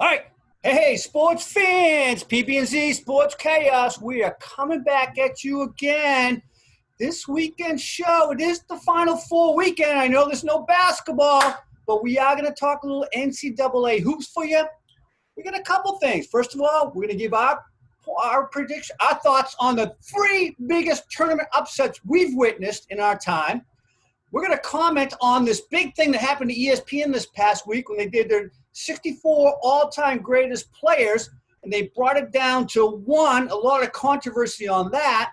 All right. Hey, sports fans, PB&Z Sports Chaos. We are coming back at you again. This weekend show, it is the Final Four weekend. I know there's no basketball, but we are going to talk a little NCAA hoops for you. We got a couple things. First of all, we're going to give our prediction, our thoughts on the three biggest tournament upsets we've witnessed in our time. We're going to comment on this big thing that happened to ESPN this past week when they did their 64 all-time greatest players, and they brought it down to one, a lot of controversy on that.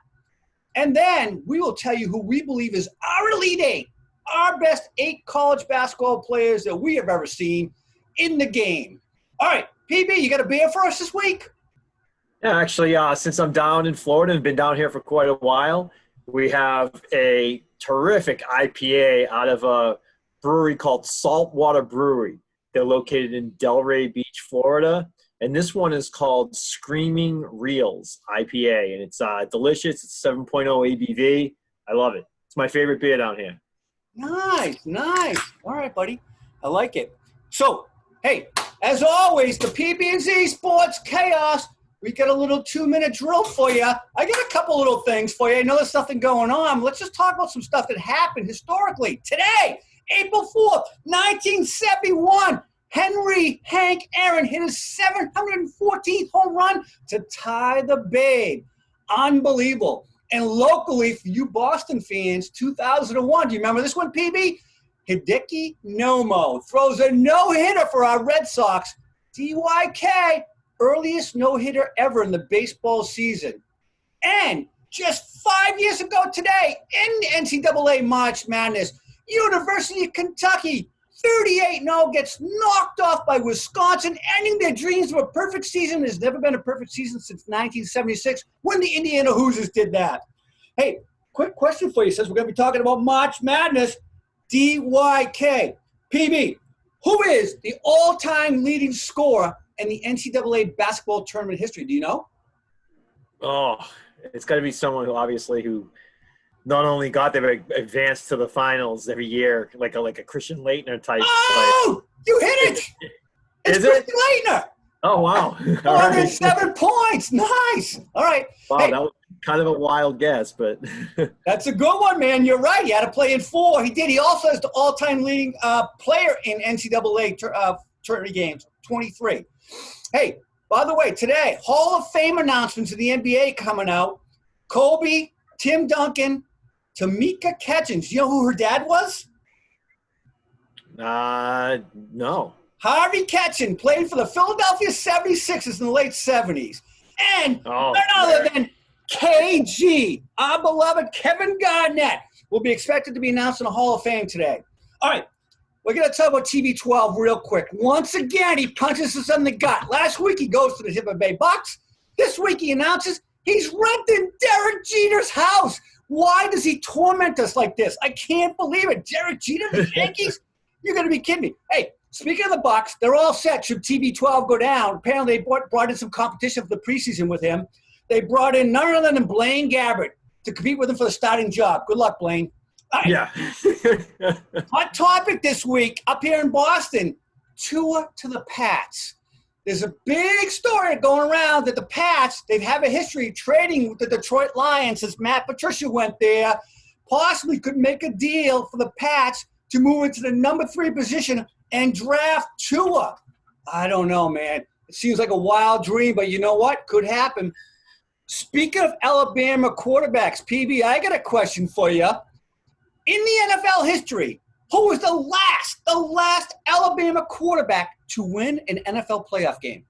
And then we will tell you who we believe is our Elite Eight, our best 8 college basketball players that we have ever seen in the game. All right, PB, you got a beer for us this week? Yeah, actually, since I'm down in Florida and been down here for quite a while, we have a terrific IPA out of a brewery called Saltwater Brewery. They're located in Delray Beach, Florida. And this one is called Screaming Reels IPA. And it's delicious. It's 7.0 ABV. I love it. It's my favorite beer down here. Nice, nice. All right, buddy. I like it. So, hey, as always, the PB&Z Sports Chaos. We got a little 2-minute drill for you. I got a couple little things for you. I know there's something going on. Let's just talk about some stuff that happened historically. Today, April 4th, 1971, Henry Hank Aaron hit his 714th home run to tie the Babe. Unbelievable. And locally, for you Boston fans, 2001, do you remember this one, PB? Hideki Nomo throws a no-hitter for our Red Sox. DYK, earliest no-hitter ever in the baseball season. And just 5 years ago today, in NCAA March Madness, University of Kentucky, 38-0, gets knocked off by Wisconsin, ending their dreams of a perfect season. There's never been a perfect season since 1976 when the Indiana Hoosiers did that. Hey, quick question for you, since we're going to be talking about March Madness. DYK. PB, who is the all-time leading scorer in the NCAA basketball tournament history? Do you know? Oh, it's got to be someone who not only got there, but advanced to the finals every year, like a Christian Laettner type player. You hit it! It's Christian Laettner. Oh, wow. 107 points. Nice. All right. Wow, hey, that was kind of a wild guess, but – That's a good one, man. You're right. He had to play in 4. He did. He also is the all-time leading player in NCAA tournament games, 23. Hey, by the way, today, Hall of Fame announcements in the NBA coming out. Kobe, Tim Duncan, Tamika Catchings. You know who her dad was? No. Harvey Ketchen played for the Philadelphia 76ers in the late 70s. And none other than KG, our beloved Kevin Garnett, will be expected to be announced in the Hall of Fame today. All right, we're going to talk about TB12 real quick. Once again, he punches us in the gut. Last week, he goes to the Tampa Bay Bucks. This week, he announces he's renting Derek Jeter's house. Why does he torment us like this? I can't believe it. Derek Jeter, the Yankees? You're going to be kidding me. Hey, speaking of the Bucks, they're all set should TB12 go down. Apparently, they brought in some competition for the preseason with him. They brought in none other than Blaine Gabbert to compete with him for the starting job. Good luck, Blaine. All right. Yeah. Hot topic this week up here in Boston, Tua to the Pats. There's a big story going around that the Pats, they have a history trading with the Detroit Lions since Matt Patricia went there, possibly could make a deal for the Pats to move into the number 3 position and draft Tua. I don't know, man. It seems like a wild dream, but you know what? Could happen. Speaking of Alabama quarterbacks, PB, I got a question for you. In the NFL history, who was the last Alabama quarterback to win an NFL playoff game?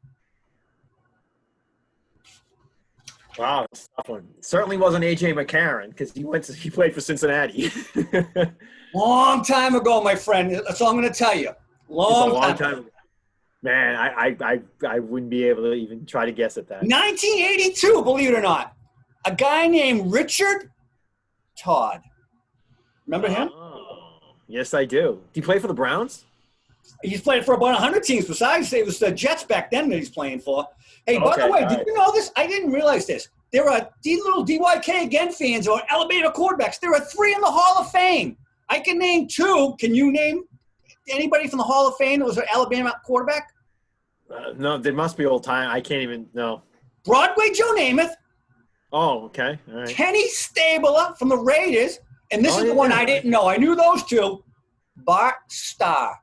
Wow, that's a tough one. It certainly wasn't A.J. McCarron because he played for Cincinnati. Long time ago, my friend. That's all I'm going to tell you. Long time ago. Man, I wouldn't be able to even try to guess at that. 1982, believe it or not. A guy named Richard Todd. Remember him? Oh, yes, I do. Did he play for the Browns? He's played for about 100 teams. Besides, it was the Jets back then that he's playing for. Hey, by the way, did you know this? I didn't realize this. There are these little DYK again fans or Alabama quarterbacks. There are 3 in the Hall of Fame. I can name 2. Can you name anybody from the Hall of Fame that was an Alabama quarterback? No, they must be old time. I can't even know. Broadway Joe Namath. Oh, okay. All right. Kenny Stabler from the Raiders. And this is the one yeah. I didn't know. I knew those two. Bart Starr.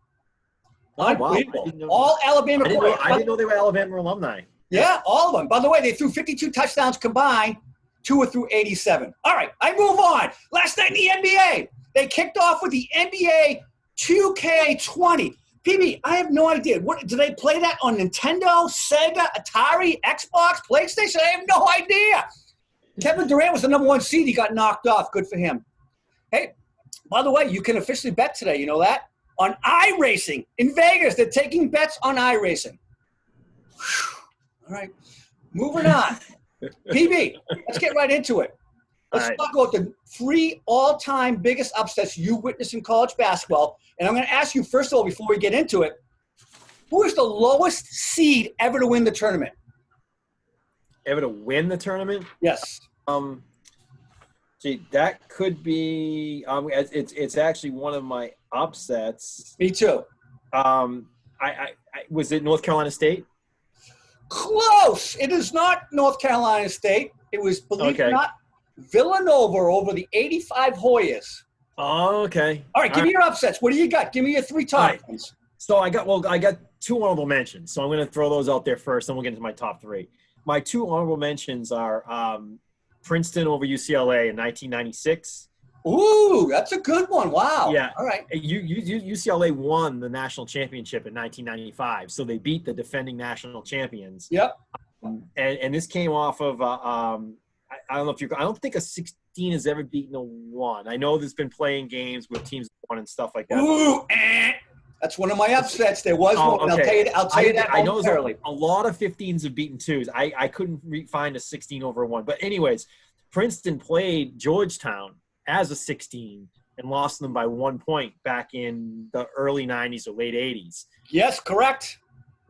Oh, wow. Unbelievable. All Alabama quarterbacks. I didn't know they were Alabama alumni. Yeah, all of them. By the way, they threw 52 touchdowns combined. Tua threw 87. All right, I move on. Last night in the NBA, they kicked off with the NBA 2K20. PB, I have no idea. What do they play that on Nintendo, Sega, Atari, Xbox, PlayStation? I have no idea. Kevin Durant was the number 1 seed. He got knocked off. Good for him. Hey, by the way, you can officially bet today. You know that? On iRacing in Vegas. They're taking bets on iRacing. All right, moving on. PB, let's get right into it. Let's talk about the 3 all-time biggest upsets you witnessed in college basketball. And I'm going to ask you, first of all, before we get into it, who is the lowest seed ever to win the tournament? Ever to win the tournament? Yes. Gee, that could be it's actually one of my upsets. Me too. I was it North Carolina State? Close. It is not North Carolina State. It was, believe it or not, Villanova over the 85 Hoyas. Oh, okay. All right, give me your upsets. What do you got? Give me your 3 top ones. So I got 2 honorable mentions. So I'm going to throw those out there first, then we'll get into my top 3. My 2 honorable mentions are Princeton over UCLA in 1996. Ooh, that's a good one. Wow. Yeah. All right. UCLA won the national championship in 1995, so they beat the defending national champions. Yep. And this came off of I don't know if I don't think a 16 has ever beaten a 1. I know there's been playing games with teams 1 and stuff like that. Ooh, that's one of my upsets. There was one. Okay. I'll tell you that I know momentarily. a lot of 15s have beaten 2s. I couldn't find a 16 over 1. But anyways, Princeton played Georgetown as a 16 and lost them by 1 point back in the early 90s or late 80s. Yes, correct.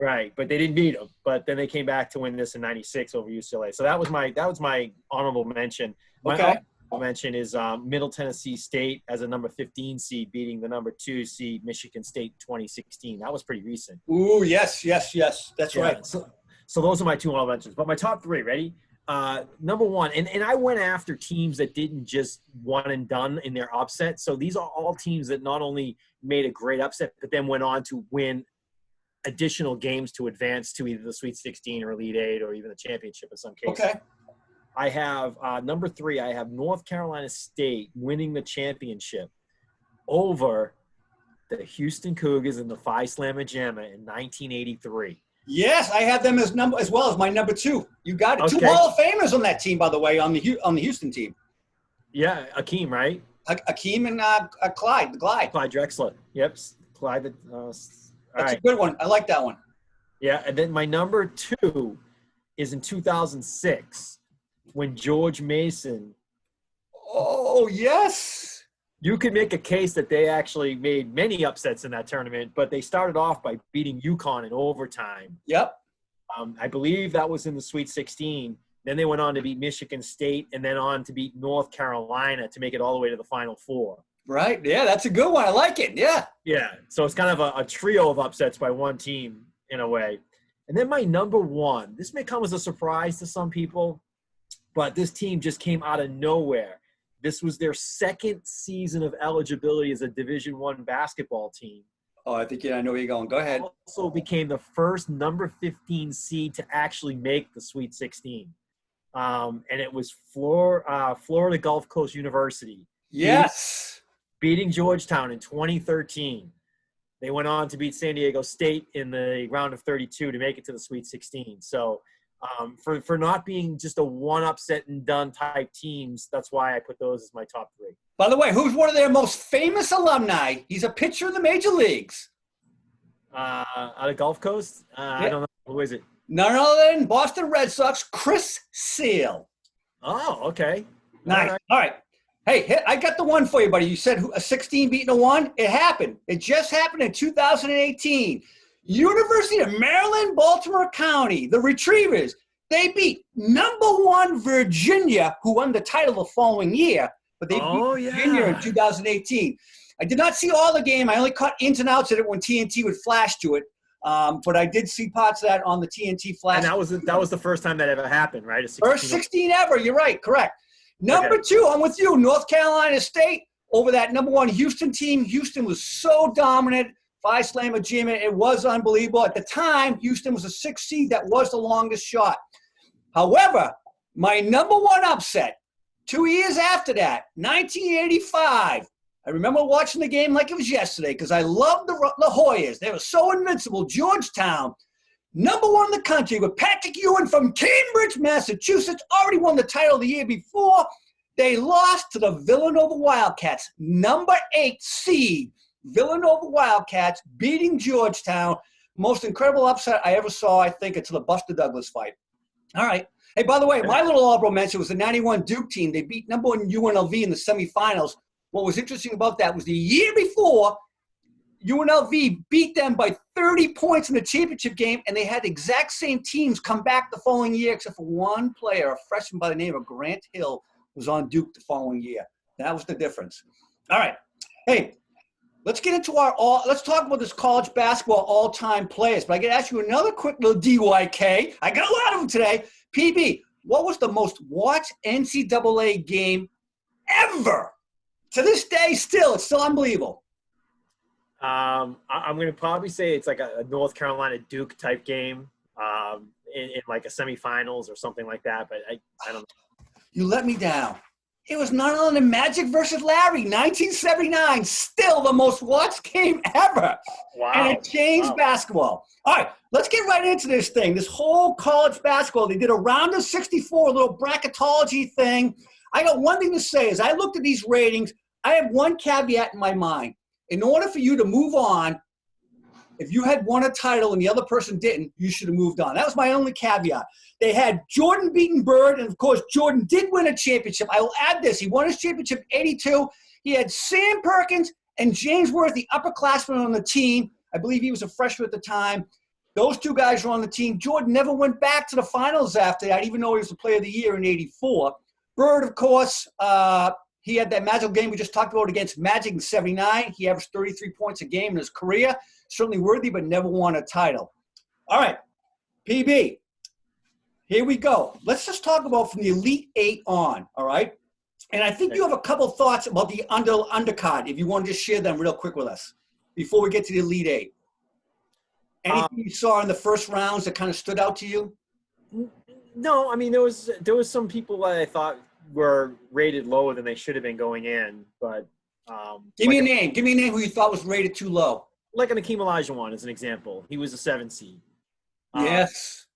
Right, but they didn't beat them. But then they came back to win this in '96 over UCLA. So that was my honorable mention. My honorable mention is Middle Tennessee State as a number 15 seed beating the number 2 seed Michigan State 2016. That was pretty recent. Ooh, yes. That's right. So those are my 2 honorable mentions. But my top 3, ready? Number 1, and I went after teams that didn't just one and done in their upset. So these are all teams that not only made a great upset, but then went on to win additional games to advance to either the Sweet 16 or Elite 8 or even the championship in some cases. Okay. I have number 3, I have North Carolina State winning the championship over the Houston Cougars in the Phi Slamma Jamma in 1983. Yes, I have them as well as my number 2. You got it. Okay. 2 Hall of Famers on that team, by the way, on the Houston team. Yeah, Akeem, right? Akeem and Clyde. Clyde Drexler. Yep, Clyde. That's a good one. I like that one. Yeah, and then my number 2 is in 2006 when George Mason. Oh, yes. You could make a case that they actually made many upsets in that tournament, but they started off by beating UConn in overtime. Yep. I believe that was in the Sweet 16. Then they went on to beat Michigan State and then on to beat North Carolina to make it all the way to the Final Four. Right. Yeah, that's a good one. I like it. Yeah. Yeah. So it's kind of a trio of upsets by one team in a way. And then my number 1, this may come as a surprise to some people, but this team just came out of nowhere. This was their 2nd season of eligibility as a Division I basketball team. Oh, I think I know where you're going. Go ahead. Also became the first number 15 seed to actually make the Sweet 16. And it was Florida Gulf Coast University. Yes. Beating Georgetown in 2013. They went on to beat San Diego State in the round of 32 to make it to the Sweet 16. So for not being just a one upset and done type teams, that's why I put those as my top 3. By the way, who's one of their most famous alumni? He's a pitcher in the major leagues. Out of Gulf Coast? I don't know. Who is it? None other than Boston Red Sox, Chris Sale. Oh, okay. Nice. All right. Hey, I got the one for you, buddy. You said a 16 beating a 1. It happened. It just happened in 2018. University of Maryland, Baltimore County, the Retrievers, they beat number 1 Virginia, who won the title the following year, but they beat Virginia in 2018. I did not see all the game. I only caught ins and outs of it when TNT would flash to it. But I did see parts of that on the TNT Flash. And that was the first time that ever happened, right? First 16 ever. You're right. Correct. Number 2, I'm with you. North Carolina State over that number 1 Houston team. Houston was so dominant. 5-slammer jam. It was unbelievable. At the time, Houston was a 6 seed. That was the longest shot. However, my number 1 upset, 2 years after that, 1985. I remember watching the game like it was yesterday because I loved the Hoyas. They were so invincible. Georgetown, number 1 in the country, with Patrick Ewing from Cambridge, Massachusetts, already won the title the year before. They lost to the Villanova Wildcats, number 8 seed. Villanova Wildcats beating Georgetown. Most incredible upset I ever saw, I think, until the Buster Douglas fight. All right. Hey, by the way, my little honorable mention was the 91 Duke team. They beat number 1 UNLV in the semifinals. What was interesting about that was the year before, UNLV beat them by 30 points in the championship game, and they had the exact same teams come back the following year, except for one player, a freshman by the name of Grant Hill, was on Duke the following year. That was the difference. All right. Hey, let's get into let's talk about this college basketball all-time players. But I got to ask you another quick little DYK. I got a lot of them today. PB, what was the most watched NCAA game ever? To this day, it's still unbelievable. I'm going to probably say it's like a North Carolina Duke type game in like a semifinals or something like that. But I don't know. You let me down. It was none other than Magic versus Larry, 1979. Still the most watched game ever. Wow. And it changed basketball. All right, let's get right into this thing. This whole college basketball, they did a round of 64, a little bracketology thing. I got one thing to say. As I looked at these ratings, I have one caveat in my mind. In order for you to move on, if you had won a title and the other person didn't, you should have moved on. That was my only caveat. They had Jordan beating Bird, and, of course, Jordan did win a championship. I will add this. He won his championship in 82. He had Sam Perkins and James Worth, the upperclassmen on the team. I believe he was a freshman at the time. Those 2 guys were on the team. Jordan never went back to the finals after that, even though he was the player of the year in 84. Bird, of course, he had that magical game we just talked about against Magic in 79. He averaged 33 points a game in his career. Certainly worthy, but never won a title. All right, PB, here we go. Let's just talk about from the Elite 8 on, all right? And I think you have a couple thoughts about the undercard, if you want to just share them real quick with us before we get to the Elite 8. Anything you saw in the first rounds that kind of stood out to you? No, I mean, there was some people that I thought were rated lower than they should have been going in, but give me a name. Give me a name who you thought was rated too low. Like an Akeem Olajuwon as an example. He was a 7 seed. Yes.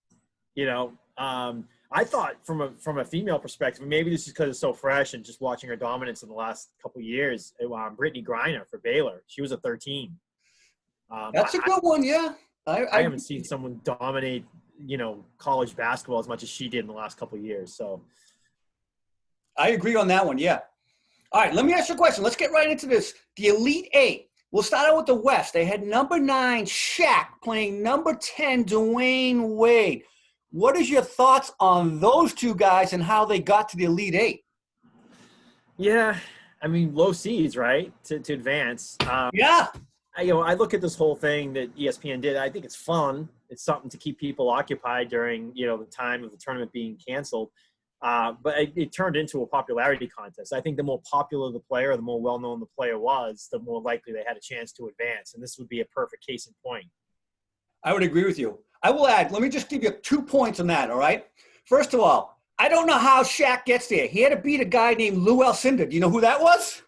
You know, I thought from a female perspective, maybe this is because it's so fresh and just watching her dominance in the last couple of years. Brittany Griner for Baylor, she was a 13. That's a good one, yeah. I haven't seen someone dominate, college basketball as much as she did in the last couple of years. So I agree on that one, yeah. All right, let me ask you a question. Let's get right into this. The Elite 8. We'll start out with the West. They had number 9, Shaq, playing number 10, Dwayne Wade. What is your thoughts on those 2 guys and how they got to the Elite 8? Yeah, I mean, low seeds, right, to advance. Yeah. I look at this whole thing that ESPN did. I think it's fun. It's something to keep people occupied during, the time of the tournament being canceled. But it turned into a popularity contest. I think the more popular the player, the more well-known the player was, the more likely they had a chance to advance. And this would be a perfect case in point. I would agree with you. I will add, let me just give you 2 points on that, all right? First of all, I don't know how Shaq gets there. He had to beat a guy named Lou Alcindor. Do you know who that was?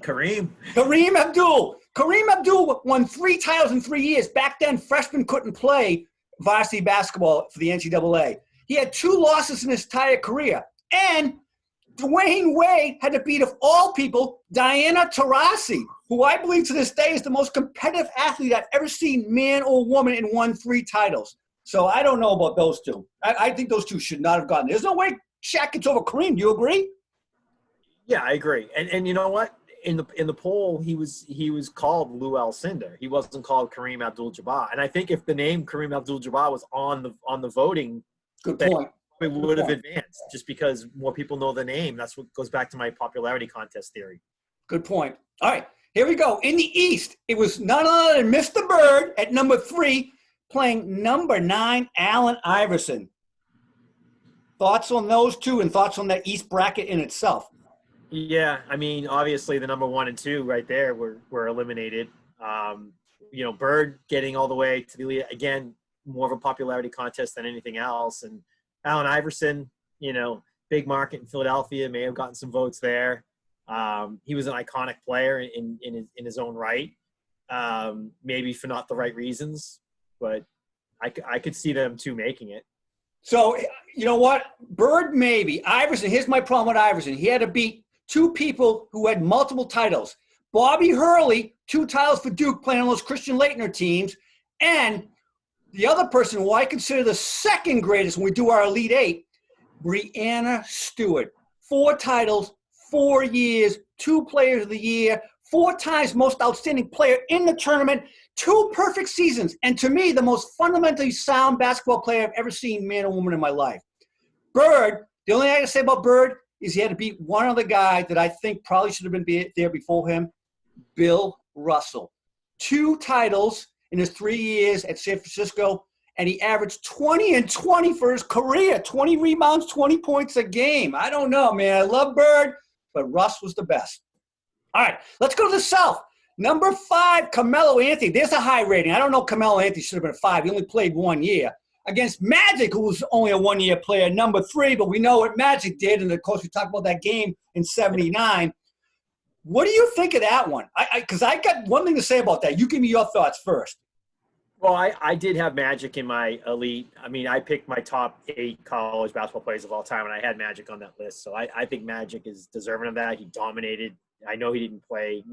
Kareem Abdul. Kareem Abdul won 3 titles in 3 years. Back then, freshmen couldn't play varsity basketball for the NCAA. He had 2 losses in his entire career. And Dwayne Wade had to beat, of all people, Diana Taurasi, who I believe to this day is the most competitive athlete I've ever seen, man or woman, and won 3 titles. So I don't know about those 2. I think those 2 should not have gotten. There's no way Shaq gets over Kareem. Do you agree? Yeah, I agree. And you know what? In the poll, he was called Lou Alcindor. He wasn't called Kareem Abdul-Jabbar. And I think if the name Kareem Abdul-Jabbar was on the voting, good point. We would have advanced just because more people know the name. That's what goes back to my popularity contest theory. Good point. All right, here we go. In the East, it was none other than Mr. Bird at number 3, playing number 9, Allen Iverson. Thoughts on those two and thoughts on that East bracket in itself? Yeah, I mean, obviously the number 1 and 2 right there were eliminated. Bird getting all the way to the elite, again, more of a popularity contest than anything else. And Allen Iverson, big market in Philadelphia, may have gotten some votes there. He was an iconic player in his own right, maybe for not the right reasons, but I could see them two making it. So, you know what? Bird, maybe. Iverson, here's my problem with Iverson. He had to beat 2 people who had multiple titles. Bobby Hurley, 2 titles for Duke, playing on those Christian Laettner teams. And the other person who I consider the second greatest when we do our Elite 8, Breanna Stewart. 4 titles, 4 years, 2 players of the year, 4 times most outstanding player in the tournament, 2 perfect seasons, and to me, the most fundamentally sound basketball player I've ever seen, man or woman, in my life. Bird, the only thing I can say about Bird is he had to beat one other guy that I think probably should have been there before him, Bill Russell. 2 titles in his 3 years at San Francisco, and he averaged 20 and 20 for his career, 20 rebounds, 20 points a game. I don't know, man. I love Bird, but Russ was the best. All right, let's go to the South. Number 5, Carmelo Anthony. There's a high rating. I don't know Carmelo Anthony should have been 5. He only played 1 year. Against Magic, who was only a 1-year player, number 3, but we know what Magic did, and of course we talked about that game in '79. What do you think of that one? Because I got one thing to say about that. You give me your thoughts first. Well, I did have Magic in my elite. I mean, I picked my top 8 college basketball players of all time, and I had Magic on that list. So I think Magic is deserving of that. He dominated. I know he didn't play,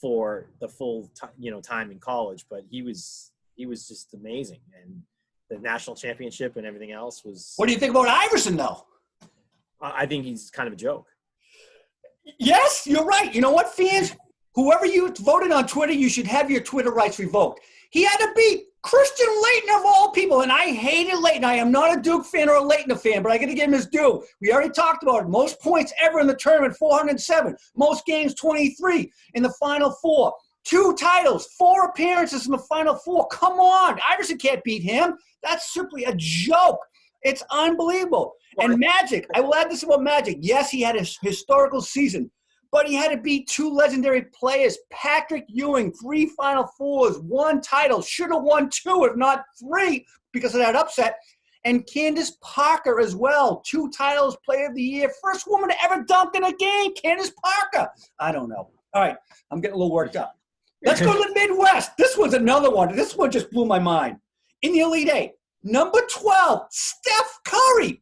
for the full, time in college, but he was just amazing. And the national championship and everything else was. What do you think about Iverson, though? I think he's kind of a joke. Yes, you're right. You know what, fans? Whoever you voted on Twitter, you should have your Twitter rights revoked. He had to beat Christian Laettner of all people, and I hated Laettner. I am not a Duke fan or a Laettner fan, but I got to give him his due. We already talked about it. Most points ever in the tournament, 407. Most games, 23 in the Final Four. 2 titles, 4 appearances in the Final Four. Come on. Iverson can't beat him. That's simply a joke. It's unbelievable. And Magic, I will add this about Magic. Yes, he had a historical season, but he had to beat 2 legendary players. Patrick Ewing, 3 Final Fours, 1 title. Should have won 2, if not 3, because of that upset. And Candace Parker as well. 2 titles, Player of the Year. First woman to ever dunk in a game, Candace Parker. I don't know. All right, I'm getting a little worked up. Let's go to the Midwest. This one's another one. This one just blew my mind. In the Elite 8, number 12, Steph Curry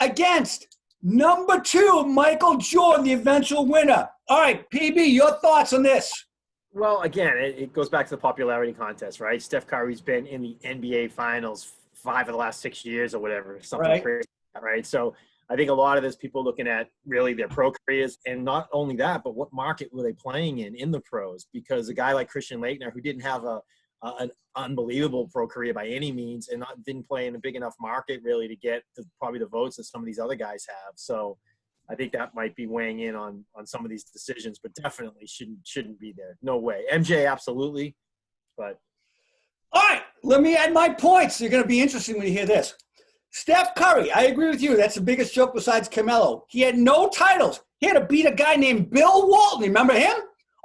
against number 2, Michael Jordan, the eventual winner. All right, PB, your thoughts on this? Well, again, it goes back to the popularity contest, right? Steph Curry's been in the NBA Finals 5 of the last 6 years or whatever, something crazy, right? So I think a lot of this people looking at really their pro careers, and not only that, but what market were they playing in the pros? Because a guy like Christian Laettner, who didn't have an unbelievable pro career by any means, and didn't play in a big enough market really to get probably the votes that some of these other guys have. So I think that might be weighing in on some of these decisions, but definitely shouldn't be there. No way. MJ, absolutely, but. All right, let me add my points. They're going to be interesting when you hear this. Steph Curry, I agree with you. That's the biggest joke besides Carmelo. He had no titles. He had to beat a guy named Bill Walton. Remember him?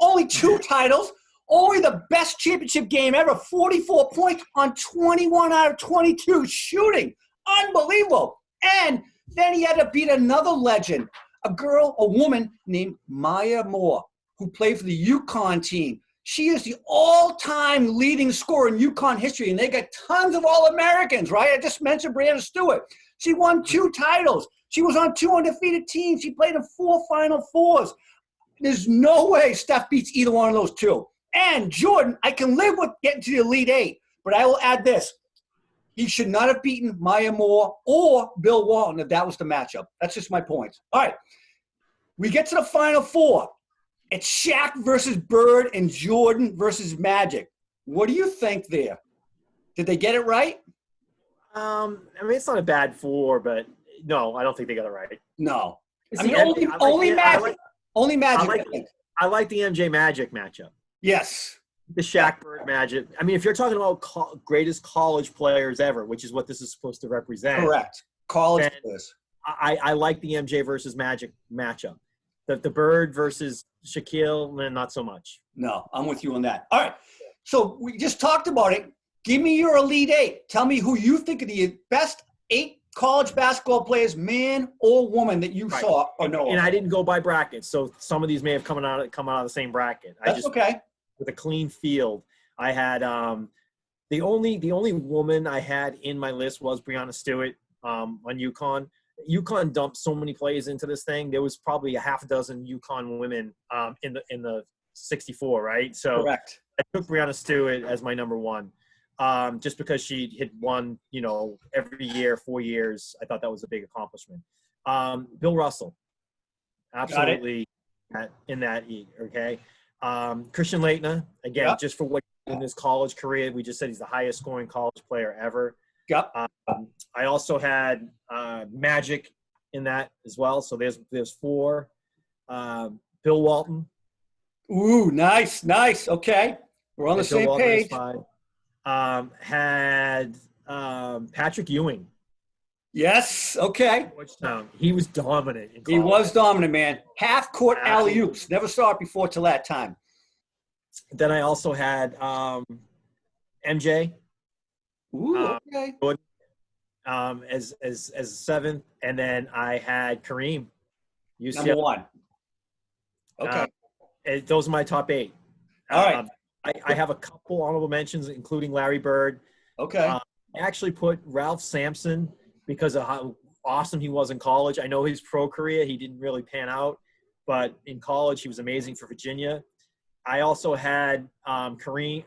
Only 2 titles. Only the best championship game ever. 44 points on 21 out of 22 shooting. Unbelievable. And then he had to beat another legend, a woman named Maya Moore, who played for the UConn team. She is the all-time leading scorer in UConn history, and they got tons of All-Americans, right? I just mentioned Breanna Stewart. She won 2 titles. She was on 2 undefeated teams. She played in 4 Final Fours. There's no way Steph beats either one of those 2. And Jordan, I can live with getting to the Elite 8, but I will add this. He should not have beaten Maya Moore or Bill Walton if that was the matchup. That's just my point. All right. We get to the Final Four. It's Shaq versus Bird and Jordan versus Magic. What do you think there? Did they get it right? I mean, it's not a bad 4, but no, I don't think they got it right. No. See, only Magic. Only Magic. I like the MJ Magic matchup. Yes. The Shaq Bird Magic. I mean, if you're talking about greatest college players ever, which is what this is supposed to represent. Correct. College players. I like the MJ versus Magic matchup. The Bird versus Shaquille, not so much. No, I'm with you on that. All right. So we just talked about it. Give me your Elite Eight. Tell me who you think are the best 8 college basketball players, man or woman, that you saw or know. And I didn't go by brackets, so some of these may have come out of the same bracket. That's okay. With a clean field, I had the only woman I had in my list was Breanna Stewart on UConn. UConn dumped so many players into this thing. There was probably a half a dozen UConn women in the 64, right? So correct. I took Breanna Stewart as my number one, just because she had won, every year, 4 years. I thought that was a big accomplishment. Bill Russell, absolutely in that okay. Christian Laettner, again, just for what in his college career, we just said he's the highest scoring college player ever. Yep. I also had Magic in that as well. So there's 4. Bill Walton. Ooh, nice. Okay. We're on the same page. Had Patrick Ewing. Yes. Okay. Georgetown. He was dominant in college. He was dominant, man. Half-court alley-oops. Never saw it before till that time. Then I also had MJ. Ooh, okay. As 7th, and then I had Kareem. UCLA. Number 1. Okay. Those are my top 8. All right. I have a couple honorable mentions, including Larry Bird. Okay. I actually put Ralph Sampson because of how awesome he was in college. I know his pro career, he didn't really pan out, but in college, he was amazing for Virginia. I also had Hakeem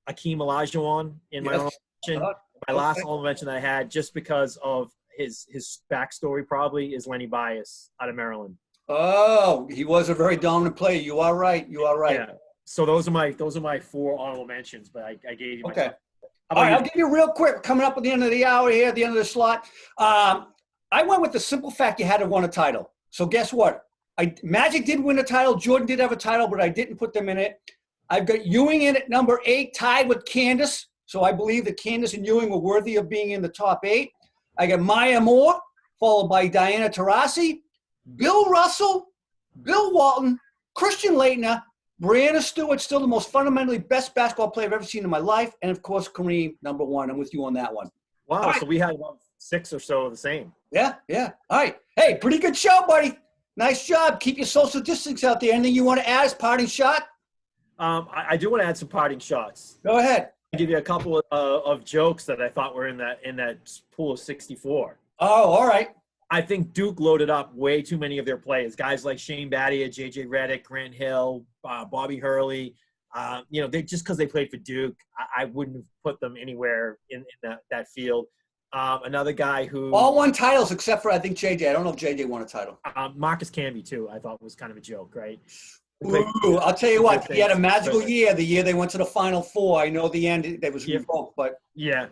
Olajuwon in my honorable mention. My last honorable mention that I had, just because of his backstory, probably is Lenny Bias out of Maryland. Oh, he was a very dominant player. You are right. Yeah. So those are my 4 honorable mentions, but I gave you my okay. All right, I'll give you real quick. Coming up at the end of the hour here, at the end of the slot. I went with the simple fact you had to win a title. So guess what? Magic did win a title. Jordan did have a title, but I didn't put them in it. I've got Ewing in at number 8, tied with Candace. So I believe that Candace and Ewing were worthy of being in the top 8. I got Maya Moore, followed by Diana Taurasi, Bill Russell, Bill Walton, Christian Laettner, Breanna Stewart, still the most fundamentally best basketball player I've ever seen in my life, and, of course, Kareem, number 1. I'm with you on that one. Wow, so we had about 6 or so of the same. Yeah. All right. Hey, pretty good show, buddy. Nice job. Keep your social distance out there. Anything you want to add as parting shot? I do want to add some parting shots. Go ahead. I'll give you a couple of jokes that I thought were in that pool of 64. Oh, all right. I think Duke loaded up way too many of their players. Guys like Shane Battier, J.J. Redick, Grant Hill, Bobby Hurley. They just because they played for Duke, I wouldn't have put them anywhere in that field. Another guy who all won titles except for I think J.J. I don't know if J.J. won a title. Marcus Camby too. I thought was kind of a joke, right? Ooh, I'll tell you what. He had a magical year. The year they went to the Final Four. I know the end they was revoked, but okay.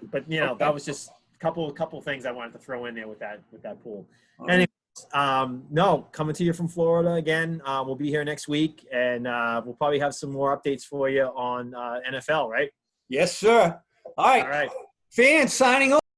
That was just couple things I wanted to throw in there with that pool. Anyways, coming to you from Florida again. We'll be here next week, and we'll probably have some more updates for you on NFL, right? Yes, sir. All right. Fans, signing off.